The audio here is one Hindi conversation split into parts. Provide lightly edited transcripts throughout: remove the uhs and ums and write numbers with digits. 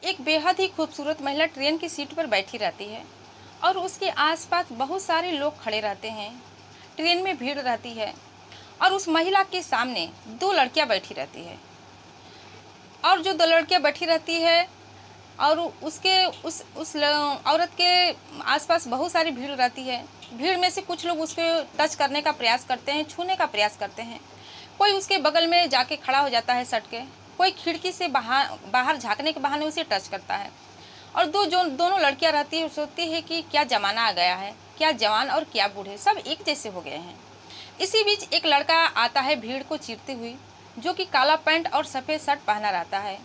एक बेहद ही खूबसूरत महिला ट्रेन की सीट पर बैठी रहती है और उसके आसपास बहुत सारे लोग खड़े रहते हैं। ट्रेन में भीड़ रहती है और उस महिला के सामने दो लड़कियां बैठी रहती है। और जो दो लड़कियां बैठी रहती है और उसके औरत के आसपास बहुत सारी भीड़ रहती है। भीड़ में से कुछ लोग उसको टच करने का प्रयास करते हैं, छूने का प्रयास करते हैं। कोई उसके बगल में जाके खड़ा हो जाता है सट के, कोई खिड़की से बाहर झांकने के बहाने उसे टच करता है। और दोनों लड़कियां रहती है, सोचती है कि क्या जमाना आ गया है, क्या जवान और क्या बूढ़े सब एक जैसे हो गए हैं। इसी बीच एक लड़का आता है भीड़ को चीरते हुए, जो कि काला पैंट और सफ़ेद शर्ट पहना रहता है।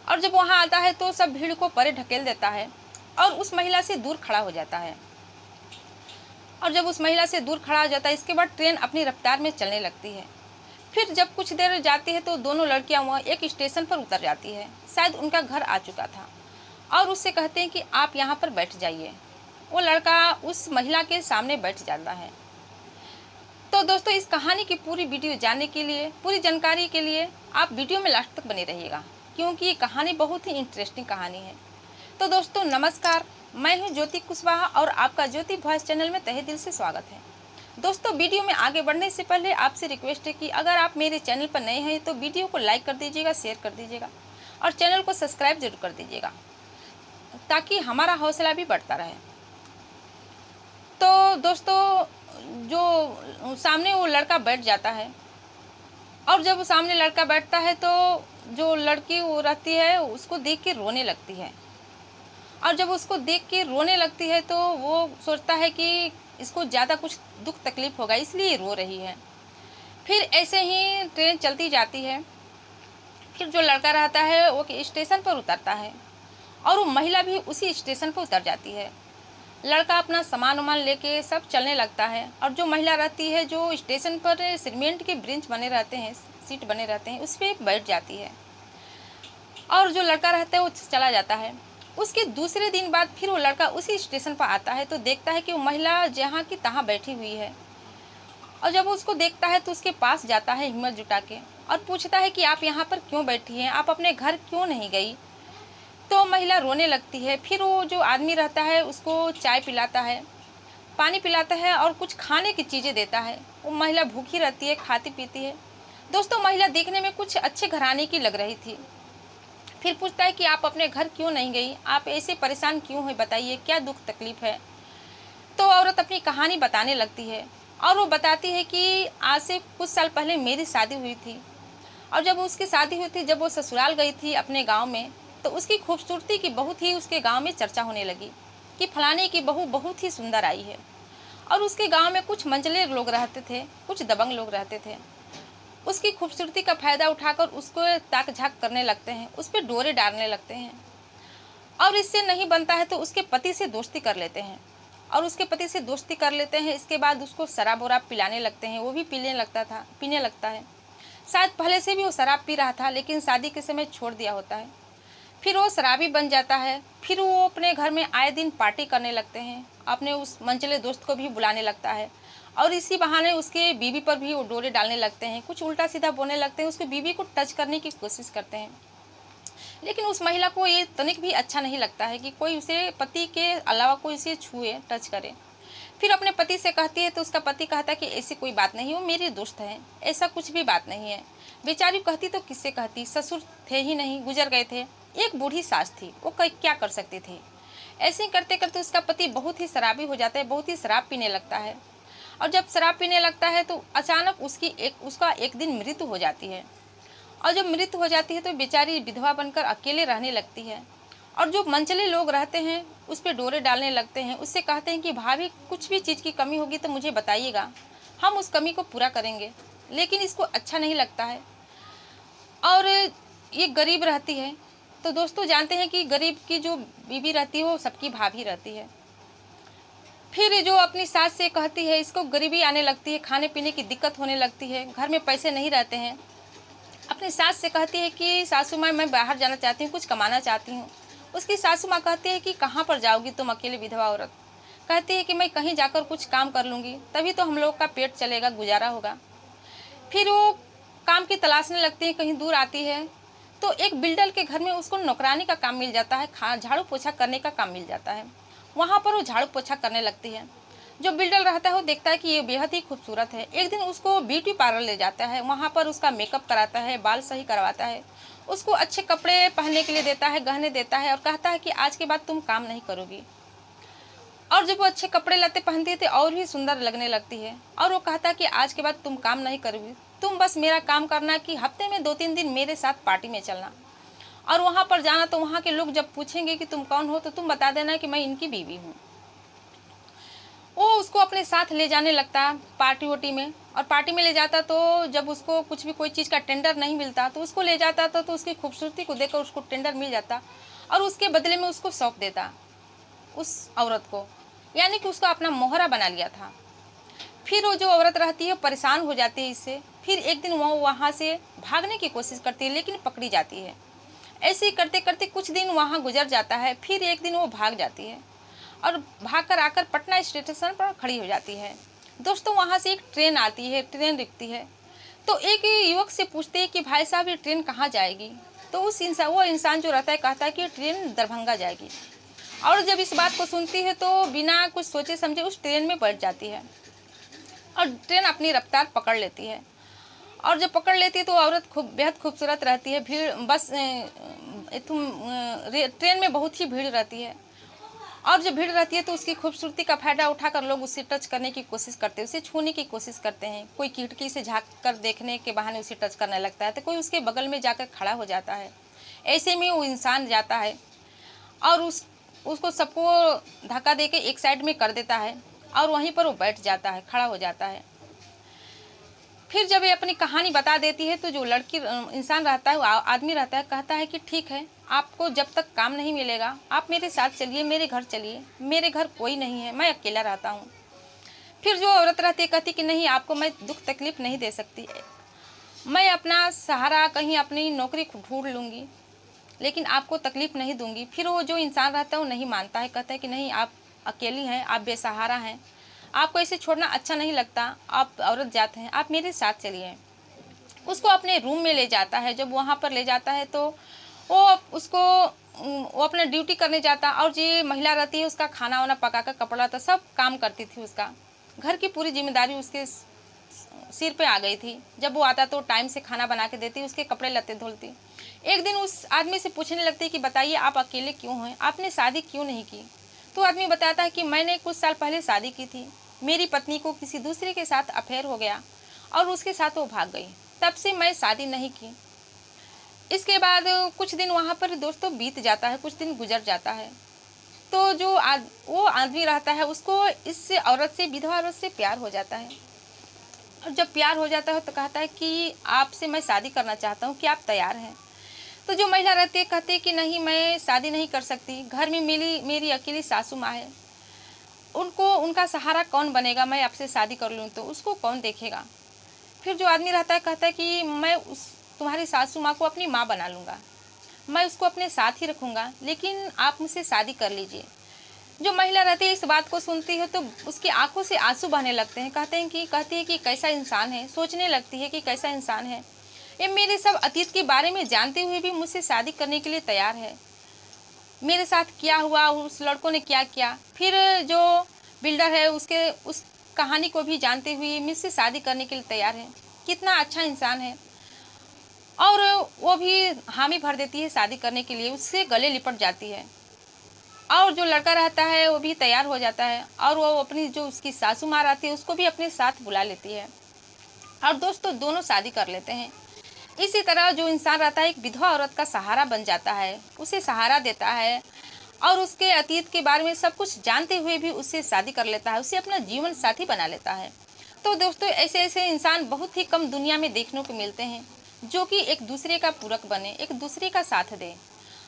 और जब वहां आता है तो सब भीड़ को परे ढकेल देता है और उस महिला से दूर खड़ा हो जाता है। और जब उस महिला से दूर खड़ा हो जाता है, इसके बाद ट्रेन अपनी रफ्तार में चलने लगती है। फिर जब कुछ देर जाती है तो दोनों लड़कियां वहाँ एक स्टेशन पर उतर जाती है। शायद उनका घर आ चुका था और उससे कहते हैं कि आप यहाँ पर बैठ जाइए। वो लड़का उस महिला के सामने बैठ जाता है। तो दोस्तों, इस कहानी की पूरी वीडियो जानने के लिए, पूरी जानकारी के लिए आप वीडियो में लास्ट तक बने रहिएगा, क्योंकि ये कहानी बहुत ही इंटरेस्टिंग कहानी है। तो दोस्तों नमस्कार, मैं हूँ ज्योति कुशवाहा और आपका ज्योति वॉइस चैनल में तहे दिल से स्वागत है। दोस्तों, वीडियो में आगे बढ़ने से पहले आपसे रिक्वेस्ट है कि अगर आप मेरे चैनल पर नए हैं तो वीडियो को लाइक कर दीजिएगा, शेयर कर दीजिएगा और चैनल को सब्सक्राइब जरूर कर दीजिएगा, ताकि हमारा हौसला भी बढ़ता रहे। तो दोस्तों, जो सामने वो लड़का बैठ जाता है और जब वो सामने लड़का बैठता है तो जो लड़की वो रहती है उसको देख के रोने लगती है। और जब उसको देख के रोने लगती है तो वो सोचता है कि इसको ज़्यादा कुछ दुख तकलीफ होगा, इसलिए रो रही है। फिर ऐसे ही ट्रेन चलती जाती है। फिर जो लड़का रहता है वो स्टेशन पर उतरता है और वो महिला भी उसी स्टेशन पर उतर जाती है। लड़का अपना सामान वामान लेके सब चलने लगता है और जो महिला रहती है, जो स्टेशन पर सीमेंट के ब्रेंच बने रहते हैं, सीट बने रहते हैं, उस पर बैठ जाती है और जो लड़का रहता है वो चला जाता है। उसके दूसरे दिन बाद फिर वो लड़का उसी स्टेशन पर आता है तो देखता है कि वो महिला जहाँ की तहाँ बैठी हुई है। और जब वो उसको देखता है तो उसके पास जाता है हिम्मत जुटा के और पूछता है कि आप यहाँ पर क्यों बैठी हैं, आप अपने घर क्यों नहीं गई। तो महिला रोने लगती है। फिर वो जो आदमी रहता है उसको चाय पिलाता है, पानी पिलाता है और कुछ खाने की चीज़ें देता है। वो महिला भूखी रहती है, खाती पीती है। दोस्तों, महिला देखने में कुछ अच्छे घराने की लग रही थी। फिर पूछता है कि आप अपने घर क्यों नहीं गई, आप ऐसे परेशान क्यों हैं, बताइए क्या दुख तकलीफ है। तो औरत अपनी कहानी बताने लगती है और वो बताती है कि आज से कुछ साल पहले मेरी शादी हुई थी और जब उसकी शादी हुई थी, जब वो ससुराल गई थी अपने गांव में, तो उसकी खूबसूरती की बहुत ही उसके गांव में चर्चा होने लगी कि फलाने की बहू बहुत ही सुंदर आई है। और उसके गांव में कुछ मंझले लोग रहते थे, कुछ दबंग लोग रहते थे। उसकी खूबसूरती का फायदा उठाकर उसको ताक झाक करने लगते हैं, उस पर डोरे डालने लगते हैं। और इससे नहीं बनता है तो उसके पति से दोस्ती कर लेते हैं और उसके पति से दोस्ती कर लेते हैं। इसके बाद उसको शराब वराब पिलाने लगते हैं, वो भी पीने लगता है। शायद पहले से भी वो शराब पी रहा था, लेकिन शादी के समय छोड़ दिया होता है। फिर वो शराबी बन जाता है। फिर वो अपने घर में आए दिन पार्टी करने लगते हैं, अपने उस मंचले दोस्त को भी बुलाने लगता है और इसी बहाने उसके बीवी पर भी वो डोरे डालने लगते हैं, कुछ उल्टा सीधा बोलने लगते हैं, उसकी बीवी को टच करने की कोशिश करते हैं। लेकिन उस महिला को ये तनिक भी अच्छा नहीं लगता है कि कोई उसे पति के अलावा कोई उसे छुए, टच करे। फिर अपने पति से कहती है तो उसका पति कहता है कि ऐसी कोई बात नहीं, वो मेरे दोस्त हैं, ऐसा कुछ भी बात नहीं है। बेचारी कहती तो किससे कहती, ससुर थे ही नहीं, गुजर गए थे। एक बूढ़ी सास थी, वो क्या कर सकती थी। ऐसे ही करते करते उसका पति बहुत ही शराबी हो जाता है, बहुत ही शराब पीने लगता है। और जब शराब पीने लगता है तो अचानक उसका एक दिन मृत्यु हो जाती है। और जब मृत्यु हो जाती है तो बेचारी विधवा बनकर अकेले रहने लगती है। और जो मंचले लोग रहते हैं उस पर डोरे डालने लगते हैं, उससे कहते हैं कि भाभी कुछ भी चीज़ की कमी होगी तो मुझे बताइएगा, हम उस कमी को पूरा करेंगे। लेकिन इसको अच्छा नहीं लगता है और ये गरीब रहती है। तो दोस्तों, जानते हैं कि गरीब की जो बीवी रहती है वो सबकी भाभी रहती है। फिर जो अपनी सास से कहती है, इसको गरीबी आने लगती है, खाने पीने की दिक्कत होने लगती है, घर में पैसे नहीं रहते हैं। अपनी सास से कहती है कि सासू माँ, मैं बाहर जाना चाहती हूँ, कुछ कमाना चाहती हूँ। उसकी सासू माँ कहती है कि कहाँ पर जाओगी तुम, अकेली विधवा औरत। कहती है कि मैं कहीं जाकर कुछ काम कर लूँगी, तभी तो हम लोग का पेट चलेगा, गुजारा होगा। फिर वो काम की तलाशने लगती है, कहीं दूर आती है तो एक बिल्डर के घर में उसको नौकरानी का काम मिल जाता है, झाड़ू पोछा करने का काम मिल जाता है। वहाँ पर वो झाड़ू पोछा करने लगती है। जो बिल्डर रहता है वो देखता है कि ये बेहद ही खूबसूरत है। एक दिन उसको ब्यूटी पार्लर ले जाता है, वहाँ पर उसका मेकअप कराता है, बाल सही करवाता है, उसको अच्छे कपड़े पहनने के लिए देता है, गहने देता है और कहता है कि आज के बाद तुम काम नहीं करोगी। और जब वो अच्छे कपड़े लत्ते पहनती है तो और भी सुंदर लगने लगती है। और वो कहता है कि आज के बाद तुम काम नहीं करोगी, तुम बस मेरा काम करना कि हफ्ते में 2-3 दिन मेरे साथ पार्टी में चलना और वहाँ पर जाना। तो वहाँ के लोग जब पूछेंगे कि तुम कौन हो तो तुम बता देना कि मैं इनकी बीवी हूँ। वो उसको अपने साथ ले जाने लगता पार्टी वोटी में, और पार्टी में ले जाता तो जब उसको कुछ भी कोई चीज़ का टेंडर नहीं मिलता तो उसको ले जाता था, तो उसकी खूबसूरती को देखकर उसको टेंडर मिल जाता और उसके बदले में उसको सौंप देता उस औरत को, यानी कि उसका अपना मोहरा बना लिया था। फिर वो जो औरत रहती है परेशान हो जाती है इससे। फिर एक दिन वो वहाँ से भागने की कोशिश करती है लेकिन पकड़ी जाती है। ऐसे ही करते करते कुछ दिन वहाँ गुजर जाता है। फिर एक दिन वो भाग जाती है और भागकर आकर पटना स्टेशन पर खड़ी हो जाती है। दोस्तों वहाँ से एक ट्रेन आती है, ट्रेन रुकती है। तो एक युवक से पूछते हैं कि भाई साहब ये ट्रेन कहाँ जाएगी। तो वो इंसान जो रहता है कहता है कि ट्रेन दरभंगा जाएगी। और जब इस बात को सुनती है तो बिना कुछ सोचे समझे उस ट्रेन में बैठ जाती है और ट्रेन अपनी रफ्तार पकड़ लेती है। और जब पकड़ लेती है तो औरत बेहद खूबसूरत रहती है। भीड़ बस ट्रेन में बहुत ही भीड़ रहती है और जब भीड़ रहती है तो उसकी खूबसूरती का फायदा उठाकर लोग उसे टच करने की कोशिश करते हैं, उसे छूने की कोशिश करते हैं। कोई खिड़की से झांक कर देखने के बहाने उसे टच करने लगता है तो कोई उसके बगल में जाकर खड़ा हो जाता है। ऐसे में वो इंसान जाता है और उसको सबको धक्का दे के एक साइड में कर देता है और वहीं पर वो बैठ जाता है, खड़ा हो जाता है। फिर जब ये अपनी कहानी बता देती है तो जो लड़की इंसान रहता है, आदमी रहता है, कहता है कि ठीक है, आपको जब तक काम नहीं मिलेगा आप मेरे साथ चलिए, मेरे घर चलिए, मेरे घर कोई नहीं है, मैं अकेला रहता हूँ। फिर जो औरत रहती है कहती कि नहीं, आपको मैं दुख तकलीफ नहीं दे सकती, मैं अपना सहारा कहीं अपनी नौकरी ढूंढ लूँगी लेकिन आपको तकलीफ नहीं दूंगी। फिर वो जो इंसान रहता है वो नहीं मानता है, कहता है कि नहीं, आप अकेली हैं, आप बेसहारा हैं, आपको ऐसे छोड़ना अच्छा नहीं लगता, आप औरत जात हैं, आप मेरे साथ चलिए। उसको अपने रूम में ले जाता है। जब वहाँ पर ले जाता है तो वो अपना ड्यूटी करने जाता और जो महिला रहती है उसका खाना वाना पका कर कपड़ा तो सब काम करती थी। उसका घर की पूरी जिम्मेदारी उसके सिर पे आ गई थी। जब वो आता तो टाइम से खाना बना के देती, उसके कपड़े लत्ते धुलती। एक दिन उस आदमी से पूछने लगती कि बताइए आप अकेले क्यों हैं, आपने शादी क्यों नहीं की। तो आदमी बताता है कि मैंने कुछ साल पहले शादी की थी, मेरी पत्नी को किसी दूसरे के साथ अफेयर हो गया और उसके साथ वो भाग गई, तब से मैं शादी नहीं की। इसके बाद कुछ दिन वहाँ पर दोस्तों बीत जाता है, कुछ दिन गुजर जाता है। तो जो वो आदमी रहता है उसको इससे औरत से, विधवा औरत से प्यार हो जाता है। और जब प्यार हो जाता है तो कहता है कि आपसे मैं शादी करना चाहता हूँ, कि आप तैयार हैं। तो जो महिला रहती है कहती है कि नहीं, मैं शादी नहीं कर सकती, घर में मेरी अकेली सासू माँ है, उनका सहारा कौन बनेगा, मैं आपसे शादी कर लूँ तो उसको कौन देखेगा। फिर जो आदमी रहता है कहता है कि मैं तुम्हारी सासू माँ को अपनी माँ बना लूँगा, मैं उसको अपने साथ ही रखूँगा, लेकिन आप मुझसे शादी कर लीजिए। जो महिला रहती है इस बात को सुनती है तो उसकी आंखों से आंसू बहने लगते हैं। कहती है कि कैसा इंसान है, सोचने लगती है कि कैसा इंसान है, ये मेरे सब अतीत के बारे में जानते हुए भी मुझसे शादी करने के लिए तैयार है। मेरे साथ क्या हुआ, उस लड़कों ने क्या किया। फिर जो बिल्डर है उस कहानी को भी जानते हुए मुझसे शादी करने के लिए तैयार है, कितना अच्छा इंसान है। और वो भी हामी भर देती है शादी करने के लिए, उससे गले लिपट जाती है। और जो लड़का रहता है वो भी तैयार हो जाता है और वो अपनी जो उसकी सासू माँ रहती है उसको भी अपने साथ बुला लेती है और दोस्तों दोनों शादी कर लेते हैं। इसी तरह जो इंसान रहता है एक विधवा औरत का सहारा बन जाता है, उसे सहारा देता है और उसके अतीत के बारे में सब कुछ जानते हुए भी उससे शादी कर लेता है, उसे अपना जीवन साथी बना लेता है। तो दोस्तों ऐसे ऐसे इंसान बहुत ही कम दुनिया में देखने को मिलते हैं जो कि एक दूसरे का पूरक बने, एक दूसरे का साथ दे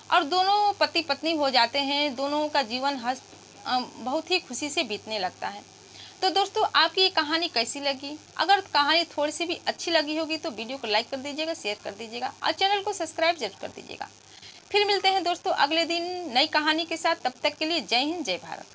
और दोनों पति पत्नी हो जाते हैं। दोनों का जीवन बहुत ही खुशी से बीतने लगता है। तो दोस्तों आपकी ये कहानी कैसी लगी? अगर कहानी थोड़ी सी भी अच्छी लगी होगी तो वीडियो को लाइक कर दीजिएगा, शेयर कर दीजिएगा और चैनल को सब्सक्राइब जरूर कर दीजिएगा। फिर मिलते हैं दोस्तों अगले दिन नई कहानी के साथ। तब तक के लिए जय हिंद, जय भारत।